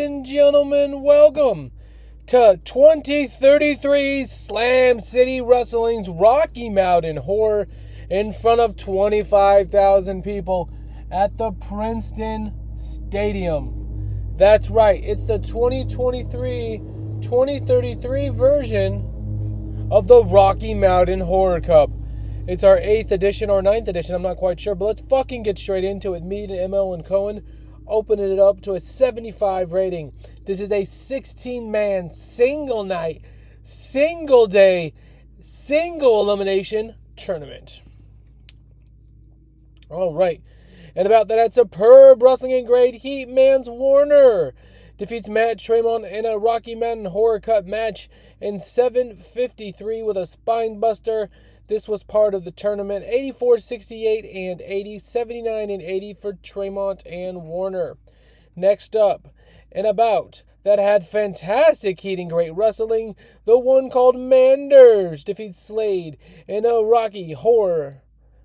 and gentlemen, welcome to 2033 Slam City Wrestling's Rocky Mountain Horror in front of 25,000 people at the Princeton Stadium. That's right, it's the 2033 version of the Rocky Mountain Horror Cup. It's our 8th edition or 9th edition, I'm not quite sure, but let's fucking get straight into it. Me and ML and Cohen opening it up to a 75 rating. This is a 16-man, single night, single day, single elimination tournament. All right. And about that, at Superb Wrestling in Great Heat, Mans Warner defeats Matt Tremont in a Rocky Mountain Horror Cup match in 7:53 with a spine buster. This was part of the tournament. 84-68 and 80, 79 and 80 for Tremont and Warner. Next up, and about that had fantastic heat and great wrestling, the one called Manders defeats Slade in a Rocky Horror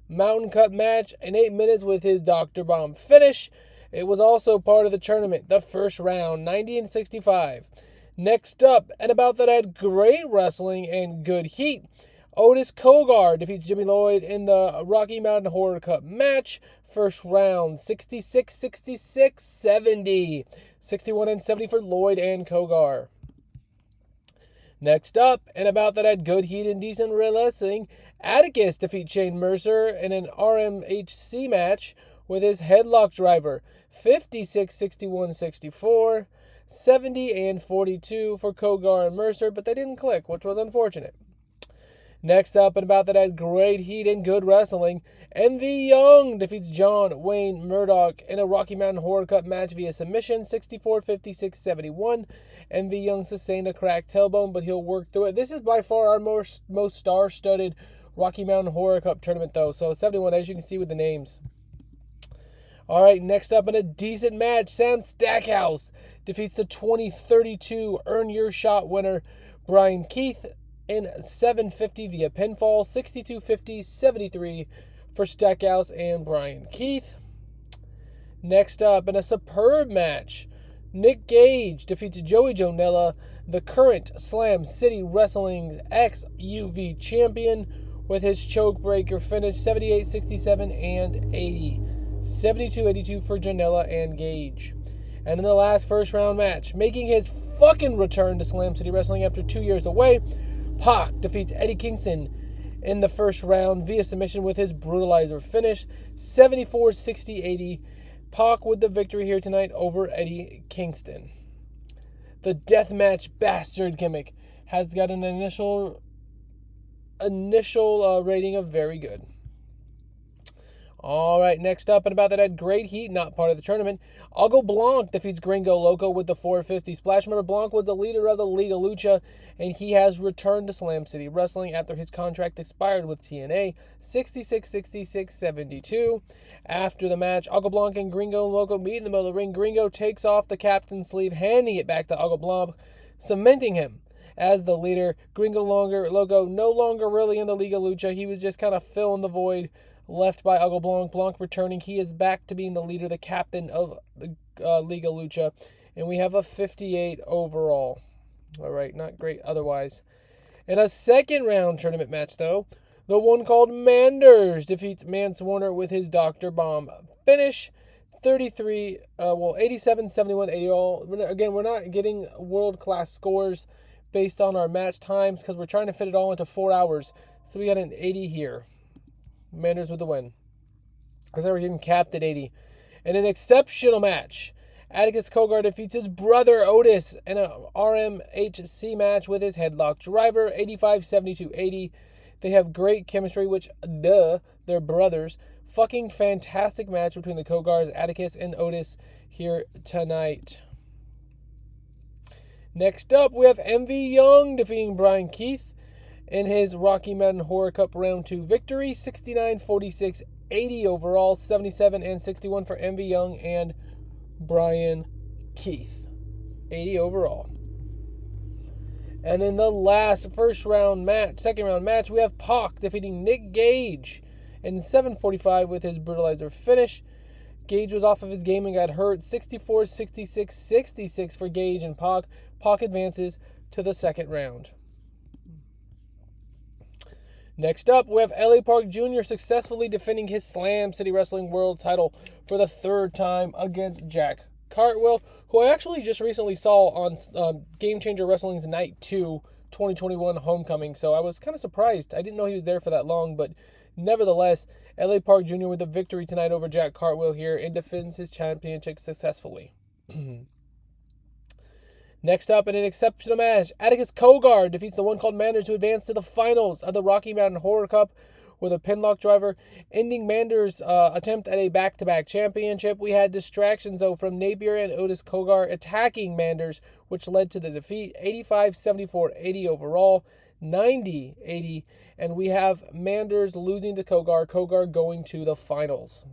Mountain Cup match in 8 minutes with his Dr. Bomb finish. It was also part of the tournament, the first round, 90 and 65. Next up, and about that had great wrestling and good heat, Otis Kogar defeats Jimmy Lloyd in the Rocky Mountain Horror Cup match. First round, 66, 70. 61 and 70 for Lloyd and Kogar. Next up, and about that had good heat and decent wrestling, Atticus defeats Shane Mercer in an RMHC match with his headlock driver. 56, 61, 64. 70 and 42 for Kogar and Mercer, but they didn't click, which was unfortunate. Next up, and about that had great heat and good wrestling, MV Young defeats John Wayne Murdoch in a Rocky Mountain Horror Cup match via submission, 64, 56, 71. MV Young sustained a cracked tailbone, but he'll work through it. This is by far our most star-studded Rocky Mountain Horror Cup tournament, though, so 71, as you can see with the names. All right, next up in a decent match, Sam Stackhouse defeats the 2032 Earn Your Shot winner, Brian Keith, in 750 via pinfall, 62-50, 73 for Stackhouse and Brian Keith. Next up, in a superb match, Nick Gage defeats Joey Janela, the current Slam City Wrestling's ex-UV champion, with his choke breaker finish, 78, 67, and 80. 72-82 for Janela and Gage. And in the last first round match, making his fucking return to Slam City Wrestling after 2 years away, Pac defeats Eddie Kingston in the first round via submission with his brutalizer finish, 74, 60, 80. Pac with the victory here tonight over Eddie Kingston. The deathmatch bastard gimmick has got an initial rating of very good. All right, next up, and about that had great heat, not part of the tournament, Algo Blanc defeats Gringo Loco with the 450 splash. Remember, Blanc was the leader of the Liga Lucha, and he has returned to Slam City Wrestling after his contract expired with TNA, 66, 66, 72. After the match, Algo Blanc and Gringo Loco meet in the middle of the ring. Gringo takes off the captain's sleeve, handing it back to Algo Blanc, cementing him as the leader. Gringo Loco no longer really in the Liga Lucha. He was just kind of filling the void left by Algo Blanc. Blanc returning. He is back to being the leader, the captain of the Liga Lucha. And we have a 58 overall. All right, not great otherwise. In a second round tournament match, though, the one called Manders defeats Mance Warner with his Dr. Bomb finish. 87, 71, 80 all. Again, we're not getting world-class scores based on our match times because we're trying to fit it all into 4 hours. So we got an 80 here. Manders with the win. Because they were getting capped at 80. In an exceptional match, Atticus Kogar defeats his brother Otis in a RMHC match with his headlock driver, 85, 72, 80. They have great chemistry, which, they're brothers. Fucking fantastic match between the Kogars, Atticus, and Otis here tonight. Next up, we have MV Young defeating Brian Keith in his Rocky Mountain Horror Cup Round 2 victory, 69, 46, 80 overall, 77 and 61 for MV Young and Brian Keith. 80 overall. And in the second round match, we have Pac defeating Nick Gage in 7:45 with his brutalizer finish. Gage was off of his game and got hurt. 64, 66, 66 for Gage and Pac. Pac advances to the second round. Next up, we have LA Park Jr. successfully defending his Slam City Wrestling World title for the third time against Jack Cartwheel, who I actually just recently saw on Game Changer Wrestling's Night 2 2021 Homecoming, so I was kind of surprised. I didn't know he was there for that long, but nevertheless, LA Park Jr. with a victory tonight over Jack Cartwheel here and defends his championship successfully. Next up, in an exceptional match, Atticus Cogar defeats the one called Manders to advance to the finals of the Rocky Mountain Horror Cup with a pinlock driver, ending Manders' attempt at a back-to-back championship. We had distractions, though, from Napier and Otis Cogar attacking Manders, which led to the defeat, 85-74-80 overall, 90-80, and we have Manders losing to Cogar, Cogar going to the finals.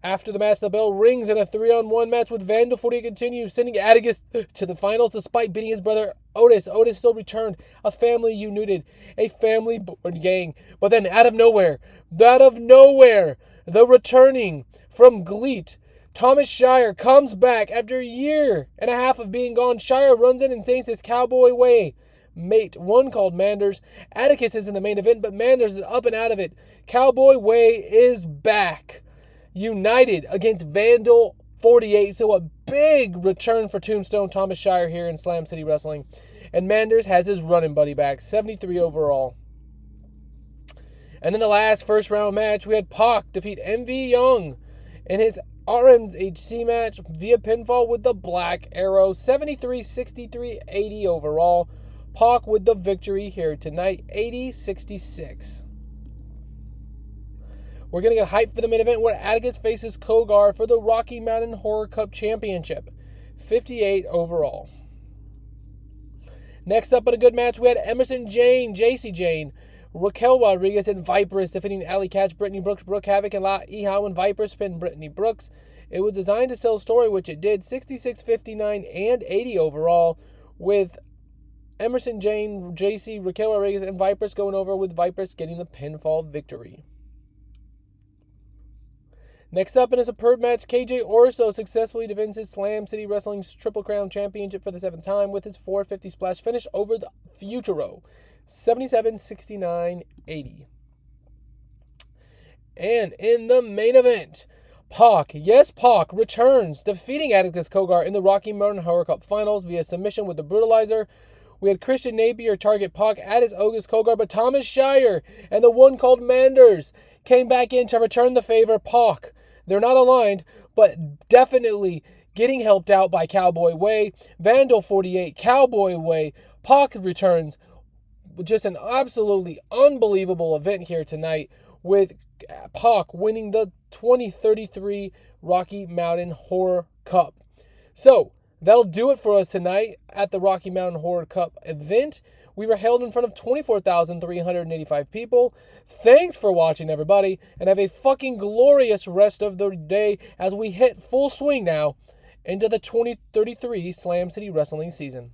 After the match, the bell rings and a 3-on-1 match with Vandal 48 continues, sending Atticus to the finals despite beating his brother Otis. Otis still returned, a family united, a family gang. But then out of nowhere, the returning from GLEAT, Thomas Shire comes back after a year and a half of being gone. Shire runs in and says his Cowboy Way mate, one called Manders. Atticus is in the main event, but Manders is up and out of it. Cowboy Way is back. United against Vandal 48. So a big return for Tombstone Thomas Shire here in Slam City Wrestling. And Manders has his running buddy back, 73 overall. And in the last first round match, we had Pac defeat MV Young in his RMHC match via pinfall with the Black Arrow, 73-63-80 overall. Pac with the victory here tonight, 80-66. We're going to get hyped for the main event where Atticus faces Cogar for the Rocky Mountain Horror Cup Championship. 58 overall. Next up in a good match, we had Emerson Jane, JC Jane, Raquel Rodriguez, and Viperous defeating Alley Catch, Brittany Brooks, Brooke Havoc, and La Ihao, and Viperous pinned Brittany Brooks. It was designed to sell story, which it did, 66, 59, and 80 overall, with Emerson Jane, JC, Raquel Rodriguez, and Viperous going over, with Viperous getting the pinfall victory. Next up in a superb match, KJ Orso successfully defends his Slam City Wrestling's Triple Crown Championship for the 7th time with his 450 splash finish over the Futuro, 77-69-80. And in the main event, Pac returns, defeating Atticus Cogar in the Rocky Mountain Horror Cup Finals via submission with the Brutalizer. We had Christian Napier target Pac at his Otis Cogar, but Thomas Shire and the one called Manders came back in to return the favor. Pac, they're not aligned, but definitely getting helped out by Cowboy Way. Vandal 48, Cowboy Way. Pac returns. Just an absolutely unbelievable event here tonight with Pac winning the 2033 Rocky Mountain Horror Cup. So, that'll do it for us tonight at the Rocky Mountain Horror Cup event. We were held in front of 24,385 people. Thanks for watching, everybody, and have a fucking glorious rest of the day as we hit full swing now into the 2033 Slam City Wrestling season.